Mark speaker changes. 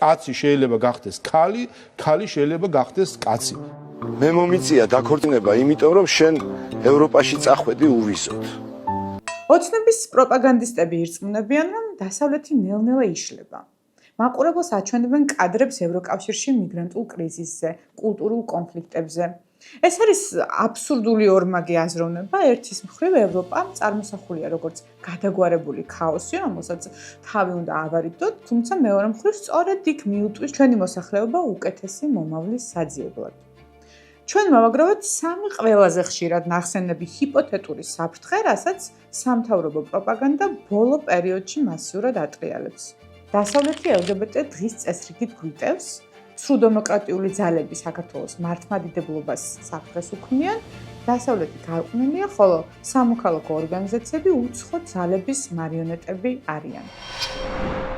Speaker 1: კაცი შეიძლება გახდეს ქალი, ქალი შეიძლება გახდეს კაცი.
Speaker 2: მე მომიწია დაქორწინება, იმიტომ რომ შენ ევროპაში წახვედი უვიზოდ.
Speaker 3: ოცნების პროპაგანდისტები ირწმუნებიან, რომ დასავლეთი ნელ-ნელა იშლება. მაყურებელს აჩვენებენ კადრებს ევროკავშირში მიგრანტულ კრიზისზე, კულტურულ კონფლიქტებზე. ეს არის აბსურდული ორმაგი აზროვნება. ერთის მხრივ ევროპა წარმოსახულია როგორც გადაგვარებული ქაოსი, რომელსაც თავი უნდა ავარიდოთ, თუმცა მეორე მხრივ სწორედ იქ მიუტყვის ჩვენი მოსახლეობა უკეთესი მომავლის საძიებლად. ჩვენ მოვაგროვეთ სამი ყველაზე ხშირად ნახსენები ჰიპოთეტური საფრთხე, რასაც სამთავრობო პროპაგანდა ბოლო პერიოდში მასიურად ატრიალებს. დასავლეთი LGBT დღის წესრიგით გვიტევს, სრულდემოკრატიული ძალები საქართველოს მართლმადიდებლობას საფრთხეს უქმნიან, დასავლეთი გარყვნილია, ხოლო სამოქალაქო ორგანიზაციები უცხო ძალების მარიონეტები არიან.